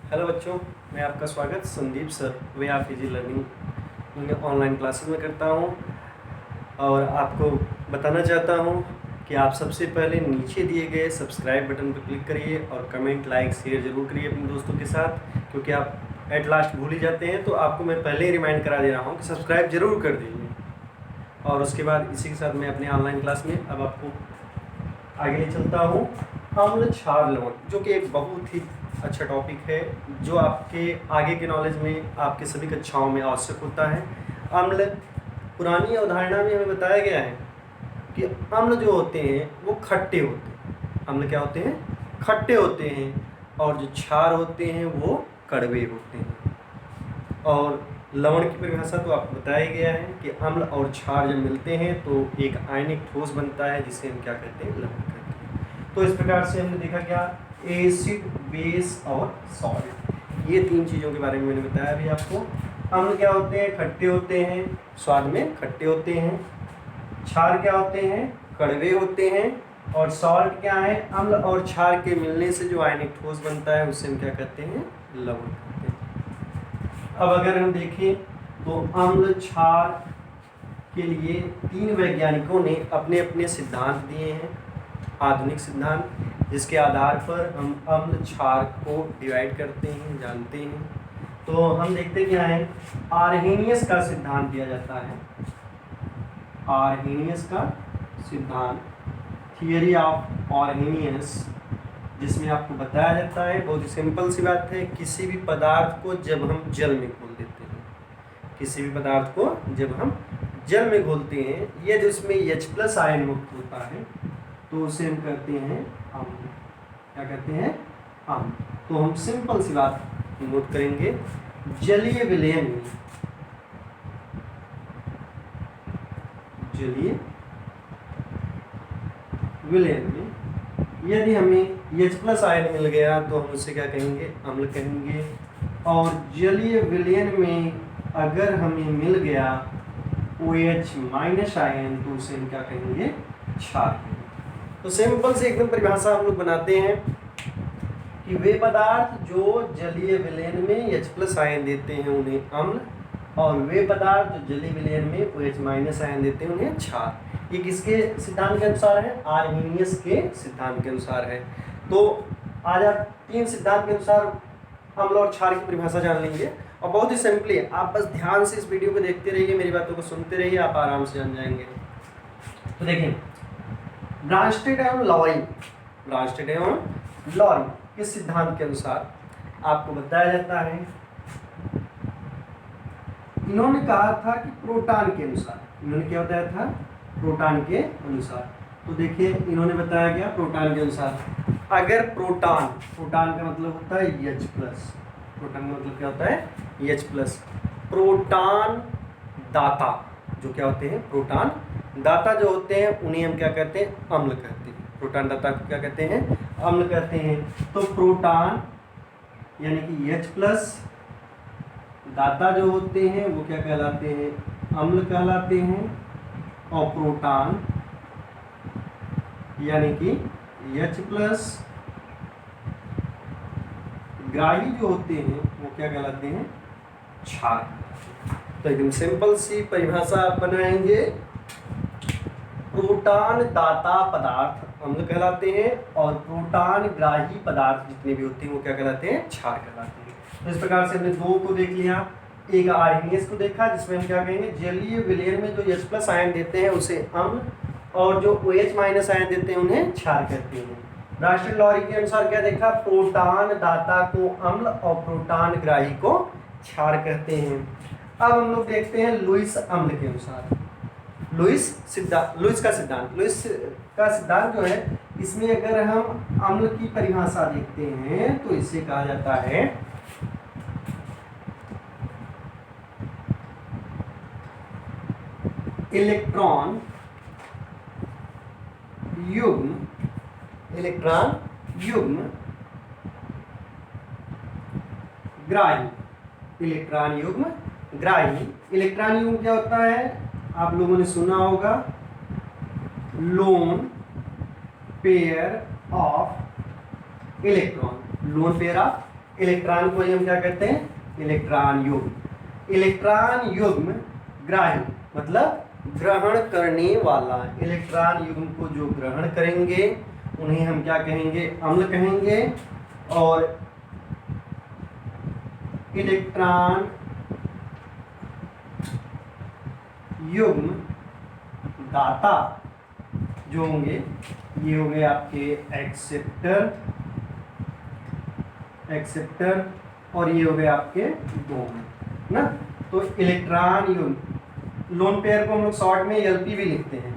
Hello बच्चों, मैं आपका स्वागत संदीप सर वे आप फिजी लर्निंग ऑनलाइन क्लासेस में करता हूं और आपको बताना चाहता हूं कि आप सबसे पहले नीचे दिए गए सब्सक्राइब बटन पर क्लिक करिए और कमेंट लाइक शेयर ज़रूर करिए अपने दोस्तों के साथ, क्योंकि आप एट लास्ट भूल ही जाते हैं। तो आपको मैं पहले ही रिमाइंड करा दे रहा हूँ कि सब्सक्राइब ज़रूर कर दीजिए। और उसके बाद इसी के साथ मैं अपने ऑनलाइन क्लास में अब आपको आगे चलता हूँ। अम्ल क्षार लवण, जो कि एक बहुत ही अच्छा टॉपिक है जो आपके आगे के नॉलेज में आपके सभी कक्षाओं में आवश्यक होता है। अम्ल, पुरानी अवधारणा में हमें बताया गया है कि अम्ल जो होते हैं वो खट्टे होते हैं। अम्ल क्या होते हैं? खट्टे होते हैं। और जो क्षार होते हैं वो कड़वे होते हैं। और लवण की परिभाषा तो आपको बताया गया है कि अम्ल और क्षार जब मिलते हैं तो एक आयनिक ठोस बनता है, जिसे हम क्या कहते हैं? लवण कहते हैं। तो इस प्रकार से हमने देखा क्या, एसिड, बेस और सॉल्ट, ये तीन चीज़ों के बारे में मैंने बताया अभी आपको। अम्ल क्या होते हैं? खट्टे होते हैं, स्वाद में खट्टे होते हैं। क्षार क्या होते हैं? कड़वे होते हैं। और सॉल्ट क्या है? अम्ल और क्षार के मिलने से जो आयनिक ठोस बनता है उसे हम क्या कहते हैं? लवण कहते हैं। अब अगर हम देखें तो अम्ल क्षार के लिए तीन वैज्ञानिकों ने अपने अपने सिद्धांत दिए हैं, आधुनिक सिद्धांत, जिसके आधार पर हम अम्ल क्षार को डिवाइड करते हैं, जानते हैं। तो हम देखते क्या है, आर्हेनियस का सिद्धांत दिया जाता है। आर्हेनियस का सिद्धांत, थियरी ऑफ आर्हेनियस, जिसमें आपको बताया जाता है, बहुत ही सिंपल सी बात है, किसी भी पदार्थ को जब हम जल में घोल देते हैं, किसी भी पदार्थ को जब हम जल में घोलते हैं, यदि उसमें H+ आयन मुक्त होता है तो उसे हम कहते हैं अम्ल। क्या कहते हैं? अम्ल। तो हम सिंपल सी बात नोट करेंगे, जलीय विलयन में, जलीय विलयन में यदि हमें H+ आयन मिल गया तो हम उसे क्या कहेंगे? अम्ल कहेंगे। और जलीय विलयन में अगर हमें मिल गया OH- आयन तो उसे हम क्या कहेंगे? क्षार कहेंगे। तो सिंपल से एकदम परिभाषा हम लोग बनाते हैं कि वे पदार्थ जो जलीय विलयन में H+ आयन देते हैं उन्हें अम्ल, और वे पदार्थ जो जलीय विलयन में OH- आयन देते हैं उन्हें क्षार। ये किसके सिद्धांत के अनुसार है? आर्हेनियस के सिद्धांत के अनुसार है। तो आज आप तीन सिद्धांत के अनुसार अम्ल और क्षार की परिभाषा जान लेंगे। और बहुत ही सिंपली है, आप बस ध्यान से इस वीडियो को देखते रहिए, मेरी बातों को सुनते रहिए, आप आराम से जान जाएंगे। तो देखिए, ब्रांस्टेड एवं लॉरी, ब्रांस्टेड एवं लॉरी के सिद्धांत के अनुसार आपको बताया जाता है, इन्होंने कहा था कि प्रोटॉन के अनुसार, इन्होंने क्या बताया था? प्रोटॉन के अनुसार। तो देखिए, इन्होंने बताया क्या? प्रोटॉन के अनुसार, अगर प्रोटॉन, प्रोटॉन का मतलब होता है H+, प्रोटॉन का मतलब क्या होता है? H+। प्रोटॉन दाता जो क्या होते हैं? प्रोटॉन दाता जो होते हैं उन्हें हम क्या कहते हैं? अम्ल कहते हैं। प्रोटॉन दाता को क्या कहते हैं? अम्ल कहते हैं। तो प्रोटॉन यानी कि H+ दाता जो होते हैं वो क्या कहलाते हैं? अम्ल कहलाते हैं। और प्रोटॉन यानी कि H+ ग्राही जो होते हैं वो क्या कहलाते हैं? क्षार। तो एकदम सिंपल सी परिभाषा आप बनाएंगे, प्रोटॉन दाता पदार्थ अम्ल कहलाते हैं और प्रोटॉन ग्राही पदार्थ जितने भी होते हैं वो क्या कहलाते हैं? क्षार कहलाते हैं। तो इस प्रकार से हमने दो को देख लिया, एक आर्हेनियस को देखा जिसमें हम क्या कहेंगे? जलीय विलयन में जो H+ आयन देते हैं उसे अम्ल, और जो OH- आयन देते हैं उन्हें क्षार कहते हैं। ब्रांस्टेड लॉरी के अनुसार क्या देखा? प्रोटॉन दाता को अम्ल और प्रोटॉन ग्राही को क्षार कहते हैं। अब हम लोग देखते हैं लुईस अम्ल के अनुसार, लुईस का सिद्धांत जो है, इसमें अगर हम अम्ल की परिभाषा देखते हैं तो इसे कहा जाता है इलेक्ट्रॉन युग्म, इलेक्ट्रॉन युग्म ग्राही, इलेक्ट्रॉन युग्म ग्राही। इलेक्ट्रॉन युग्म क्या होता है? आप लोगों ने सुना होगा, lone pair of electron, lone pair of electron को ही हम क्या कहते हैं, इलेक्ट्रॉन युग्म। इलेक्ट्रॉन युग्म ग्राही मतलब ग्रहण करने वाला, इलेक्ट्रॉन युग्म को जो ग्रहण करेंगे उन्हें हम क्या कहेंगे, अम्ल कहेंगे। और इलेक्ट्रॉन युग्म दाता जो होंगे ये हो गए आपके एक्सेप्टर और ये हो गए आपके डोनर ना। तो इलेक्ट्रॉन युग्म लोन पेयर को हम लोग शॉर्ट में एलपी भी लिखते हैं,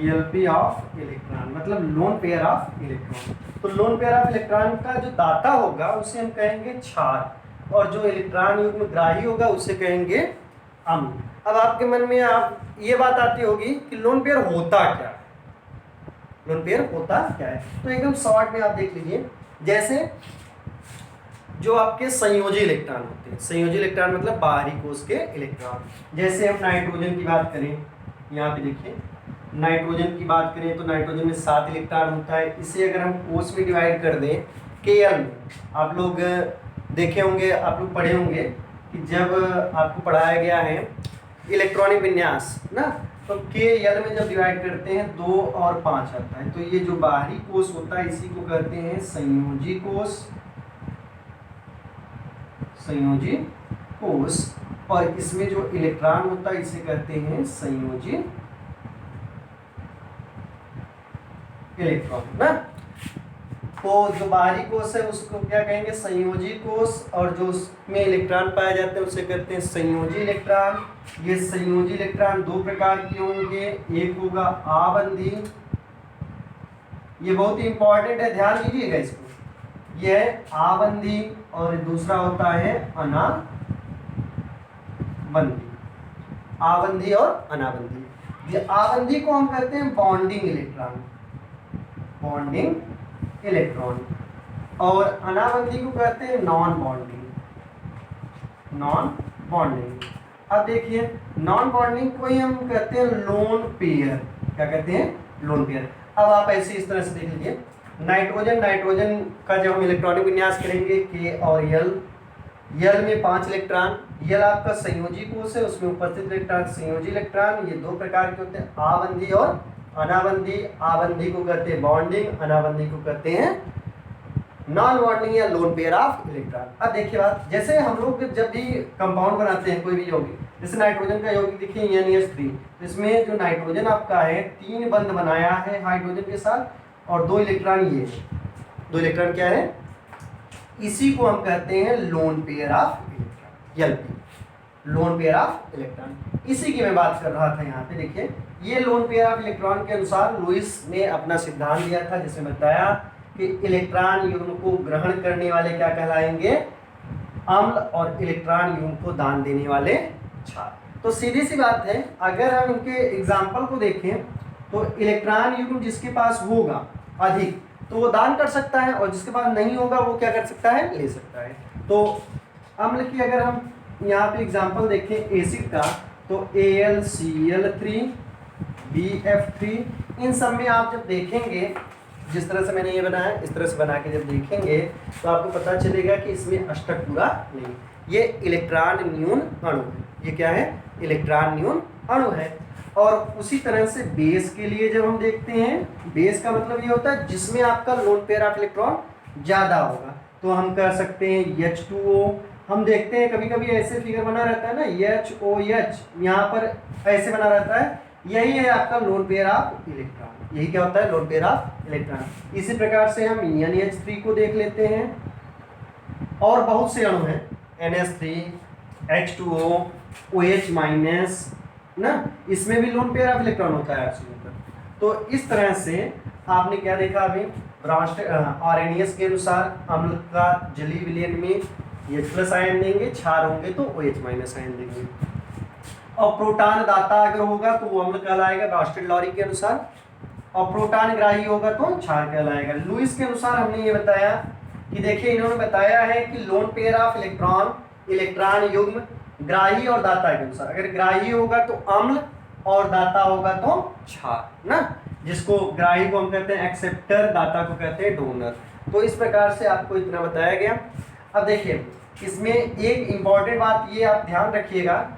एलपी ऑफ इलेक्ट्रॉन मतलब लोन पेयर ऑफ इलेक्ट्रॉन। तो लोन पेयर ऑफ इलेक्ट्रॉन का जो दाता होगा उसे हम कहेंगे क्षार और जो इलेक्ट्रॉन युग्म ग्राही होगा उसे कहेंगे अम्ल। अब आपके मन में आप ये बात आती होगी कि लोन पेयर होता क्या है, लोन पेयर होता क्या है। तो एकदम शॉर्ट में आप देख लीजिए, जैसे जो आपके संयोजी इलेक्ट्रॉन होते हैं, संयोजी इलेक्ट्रॉन मतलब बाहरी कोश के इलेक्ट्रॉन। जैसे हम नाइट्रोजन की बात करें, यहाँ पे देखिए नाइट्रोजन की बात करें तो नाइट्रोजन में 7 इलेक्ट्रॉन होता है। इसे अगर हम कोश में डिवाइड कर दें Kl में, आप लोग देखे होंगे, आप लोग पढ़े होंगे कि जब आपको पढ़ाया गया है इलेक्ट्रॉनिक विन्यास ना, तो Kl में जब डिवाइड करते हैं 2 और 5 आता है। तो ये जो बाहरी कोश होता है इसी को कहते हैं संयोजी कोश, संयोजी कोश। और इसमें जो इलेक्ट्रॉन होता है इसे कहते हैं संयोजी इलेक्ट्रॉन ना। तो जो बाहरी कोश है उसको क्या कहेंगे, संयोजी कोश। और जो उसमें इलेक्ट्रॉन पाए जाते हैं उसे कहते हैं संयोजी इलेक्ट्रॉन। ये संयोजी इलेक्ट्रॉन 2 प्रकार के होंगे, एक होगा आबंधी, ये बहुत ही इंपॉर्टेंट है, ध्यान दीजिएगा इसको, ये है आबंधी। और दूसरा होता है अनाबंधी, आबंधी और अनाबंधी। ये आबंधी को हम कहते हैं बॉन्डिंग इलेक्ट्रॉन, बॉन्डिंग इलेक्ट्रॉन। और अनाबंधी को कहते हैं नॉन बॉन्डिंग, नॉन बॉन्डिंग। अब देखिए नॉन बॉन्डिंग को ही हम कहते हैं लोन पेयर, क्या कहते हैं, लोन पेयर। अब आप ऐसे इस तरह से देख लीजिए, नाइट्रोजन का जब हम इलेक्ट्रॉनिक विन्यास करेंगे K और L में 5 इलेक्ट्रॉन, L आपका संयोजी कोश है, उसमें उपस्थित इलेक्ट्रॉन संयोजी इलेक्ट्रॉन। ये 2 प्रकार के होते हैं, आबंधी और अनाबंधी। आबंधी को कहते हैं बॉन्डिंग, अनाबंधी को कहते हैं नॉन बॉन्डिंग या लोन पेयर ऑफ इलेक्ट्रॉन। अब देखिए बात, जैसे हम लोग जब भी कंपाउंड बनाते हैं कोई भी यौगिक, जैसे नाइट्रोजन का यौगिक देखिए NH3, इसमें जो नाइट्रोजन आपका है 3 बंध बनाया है हाइड्रोजन के साथ और 2 इलेक्ट्रॉन, ये 2 इलेक्ट्रॉन क्या है, इसी को हम कहते हैं lone pair of electron, LP, lone pair of electron. इसी की मैं बात कर रहा था यहाँ पे। देखिए ये लोन पेयर ऑफ इलेक्ट्रॉन के अनुसार लुईस ने अपना सिद्धांत दिया था, जिसमें बताया कि इलेक्ट्रॉन युग्म को ग्रहण करने वाले क्या कहलाएंगे, अम्ल, और इलेक्ट्रॉन युग्म को दान देने वाले क्षार। तो सीधी सी बात है, अगर हम इनके एग्जाम्पल को देखें तो इलेक्ट्रॉन युग्म जिसके पास होगा अधिक तो वो दान कर सकता है, और जिसके पास नहीं होगा वो क्या कर सकता है, ले सकता है। तो अम्ल की अगर हम यहाँ पे एग्जाम्पल देखें एसिड का, तो AlCl3, BF3, इन सब में आप जब देखेंगे, जिस तरह से मैंने ये बनाया इस तरह से बना के जब देखेंगे तो आपको पता चलेगा कि इसमें अष्टक पूरा नहीं, ये इलेक्ट्रॉन न्यून अणु है। ये क्या है, इलेक्ट्रॉन न्यून अणु है। और उसी तरह से बेस के लिए जब हम देखते हैं, बेस का मतलब ये होता है जिसमें आपका लोन पेयर ऑफ इलेक्ट्रॉन ज़्यादा होगा, तो हम कह सकते हैं H2O। हम देखते हैं कभी कभी ऐसे फिगर बना रहता है ना, HOH, यहाँ पर ऐसे बना रहता है, यही है आपका लोन पेयर ऑफ इलेक्ट्रॉन। यही क्या होता है, लोन पेयर ऑफ इलेक्ट्रॉन। इसी प्रकार से हम NH3 को देख लेते हैं, और बहुत से अणु हैं, NH3, H2O, OH- ना, इसमें भी लोन पेयर ऑफ इलेक्ट्रॉन होता है ऑक्सीजन। तो इस तरह से आपने क्या देखा अभी, आरएनएस के अनुसार अम्ल का जलीय विलयन में H+ आयन देंगे, क्षार होंगे तो OH- आयन देंगे। और प्रोटॉन दाता अगर होगा तो वो अम्ल कहलाएगा रास्टेड लॉरी के अनुसार, और प्रोटॉन ग्राही होगा तो क्षार कहलाएगा। लुईस के अनुसार हमने ये बताया कि देखिए इन्होंने बताया है कि lone pair of electron, electron युग्म ग्राही और दाता के अनुसार, अगर ग्राही होगा तो अम्ल और दाता होगा तो क्षार ना, जिसको ग्राही को हम कहते हैं एक्सेप्टर, दाता को कहते हैं डोनर। तो इस प्रकार से आपको इतना बताया गया। अब देखिए इसमें एक इम्पॉर्टेंट बात ये आप ध्यान रखिएगा,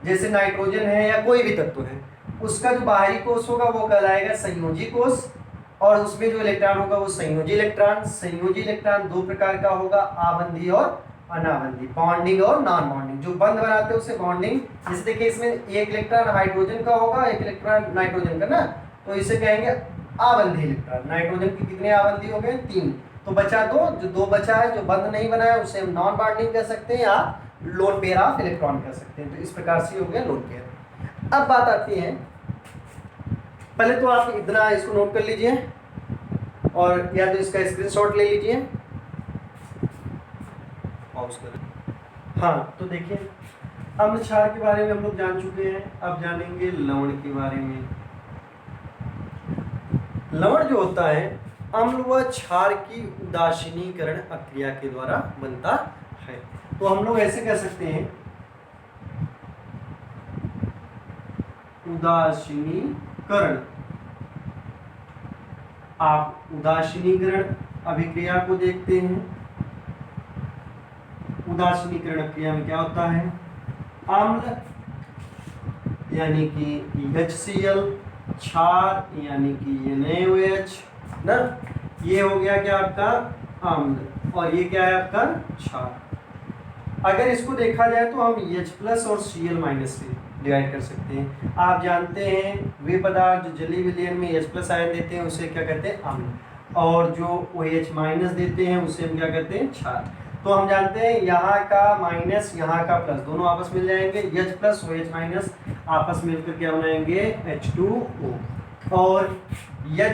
जैसे नाइट्रोजन है या कोई भी तत्व है, उसका जो बाहरी कोष होगा वो कहलाएगा संयोजी कोष, और उसमें जो इलेक्ट्रॉन होगा वो संयोजी इलेक्ट्रॉन। संयोजी इलेक्ट्रॉन दो प्रकार का होगा, आबंधी और अनाबंधी, बॉन्डिंग और नॉन बॉन्डिंग। जो बंद बनाते हैं उसे बॉन्डिंग। जैसे देखिए इसमें एक इलेक्ट्रॉन हाइड्रोजन का होगा, एक इलेक्ट्रॉन नाइट्रोजन का ना, तो इसे कहेंगे आबंधी इलेक्ट्रॉन। नाइट्रोजन के कितने आबंधी हो गए? 3। तो बचा दो, जो दो बचा है जो बंद नहीं बना है उसे हम नॉन बॉन्डिंग कह सकते हैं या लोन पेयर ऑफ इलेक्ट्रॉन कह सकते हैं। तो इस प्रकार से हो गया लोन पेयर। अब बात आती है, पहले तो आप इतना इसको नोट कर लीजिए और या तो इसका स्क्रीनशॉट ले लीजिए, पॉज कर। हाँ तो देखिए अम्ल क्षार के बारे में हम लोग जान चुके हैं, अब जानेंगे लवण के बारे में। लवण जो होता है अम्ल व क्षार की उदासीनीकरण अक्रिया के द्वारा बनता है। तो हम लोग ऐसे कह सकते हैं, उदासीनीकरण। आप उदासीनीकरण अभिक्रिया को देखते हैं। उदासीनीकरण अक्रिया में क्या होता है? अम्ल यानी कि HCl, क्षार यानी कि NaOH ना, ये हो गया क्या आपका अम्ल, और ये क्या है आपका क्षार। अगर इसको देखा जाए तो हम H+ और Cl- से डिवाइड कर सकते हैं। आप जानते हैं वे पदार्थ जो जलीय विलयन में H+ आयन देते हैं उसे क्या कहते हैं? अम्ल, और जो OH- देते हैं उसे हम क्या कहते हैं? क्षार। तो हम जानते हैं यहाँ का माइनस यहाँ का प्लस दोनों आपस मिल जाएंगे, H+ OH- आपस मिलकर क्या बनाएंगे? H2O। और Na+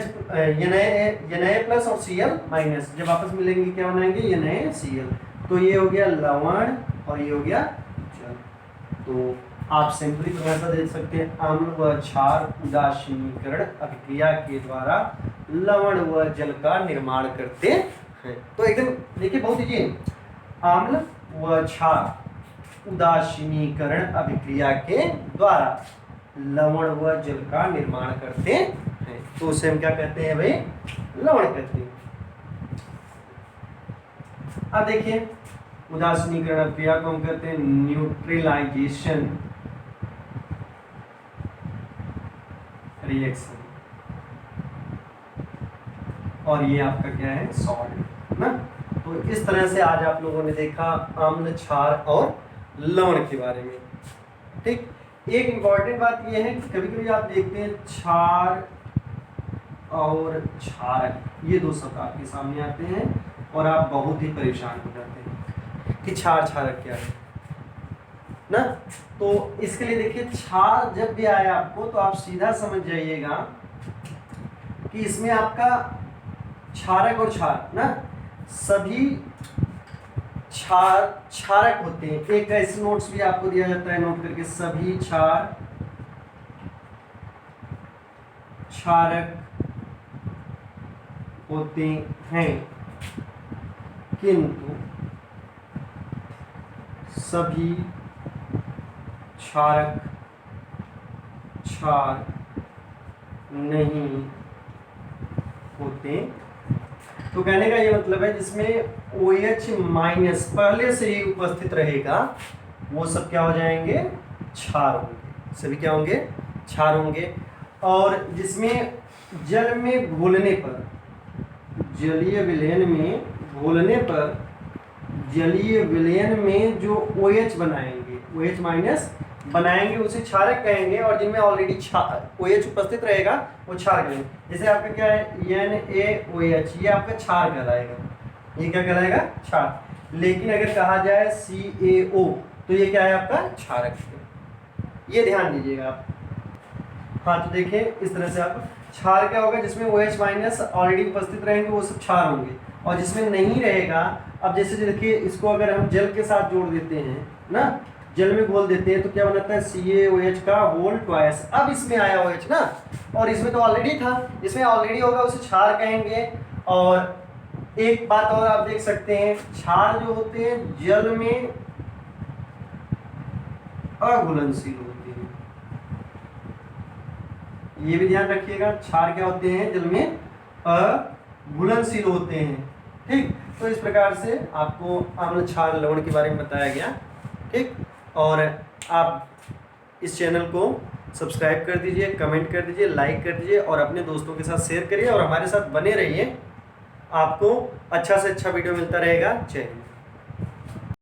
और Cl- जब आपस मिलेंगे क्या बनाएंगे? NaCl। तो ये हो गया लवण और ये हो गया जल। तो आप सिंपली परिभाषा दे सकते हैं, अम्ल व क्षार उदासीनीकरण अभिक्रिया के द्वारा लवण व जल का निर्माण करते हैं। तो एकदम देखिए बहुत इजी है, अम्ल व क्षार उदासीनीकरण अभिक्रिया के द्वारा लवण व जल का निर्माण करते हैं। तो उसे हम क्या कहते हैं भाई? लवण कहते हैं। अब देखिए उदासीनीकरण अभिक्रिया को हम कहते हैं न्यूट्रलाइजेशन रिएक्शन, और ये आपका क्या है? सॉल्ट ना। तो इस तरह से आज आप लोगों ने देखा अम्ल, क्षार और लवण के बारे में। ठीक, एक इम्पॉर्टेंट बात यह है कि कभी कभी आप देखते हैं क्षार और क्षारक, ये दो शब्द आपके सामने आते हैं और आप बहुत ही परेशान हो जाते हैं कि क्षार क्षारक क्या है ना। तो इसके लिए देखिए क्षार जब भी आया आपको तो आप सीधा समझ जाइएगा कि इसमें आपका क्षारक और क्षार ना सभी क्षारक होते हैं। एक ऐसे नोट्स भी आपको दिया जाता है नोट करके, सभी क्षार क्षारक होते हैं किंतु सभी क्षारक क्षार नहीं होते। तो कहने का ये मतलब है जिसमें OH- पहले से ही उपस्थित रहेगा वो सब क्या हो जाएंगे? क्षार होंगे। सभी क्या होंगे? क्षार होंगे। और जिसमें जल में घोलने पर, जलीय विलयन में घोलने पर, जलीय विलयन में जो OH बनाएंगे, OH- बनाएंगे उसे क्षारक कहेंगे, और जिनमें ऑलरेडी OH उपस्थित रहेगा वो क्षार कहेंगे। जैसे आपका क्या है? NaOH, ये आपका क्षार कहलाएगा। ये क्या कहलाएगा? क्षार। लेकिन अगर कहा जाए CaO तो ये क्या है? आपका क्षारक है। ये ध्यान दीजिएगा आप। हाँ तो देखिए इस तरह से आप क्षार क्या होगा? जिसमें OH- ऑलरेडी उपस्थित रहेंगे वो सब क्षार होंगे, और जिसमें नहीं रहेगा, अब जैसे देखिए इसको अगर हम जल के साथ जोड़ देते हैं ना, जल में घोल देते हैं तो क्या बनाता है? CaOH का होल ट्वाइस। अब इसमें आया OH ना, और इसमें तो ऑलरेडी था, इसमें ऑलरेडी होगा उसे क्षार कहेंगे। और एक बात और आप देख सकते हैं, क्षार जो होते हैं जल में अघुलनशील होते हैं। ये भी ध्यान रखिएगा, क्षार क्या होते हैं? जल में अघुलनशील होते हैं। ठीक, तो इस प्रकार से आपको आम्ल क्षार लवण के बारे में बताया गया। ठीक, और आप इस चैनल को सब्सक्राइब कर दीजिए, कमेंट कर दीजिए, लाइक कर दीजिए और अपने दोस्तों के साथ शेयर करिए और हमारे साथ बने रहिए। आपको अच्छा से अच्छा वीडियो मिलता रहेगा। जय हिंद।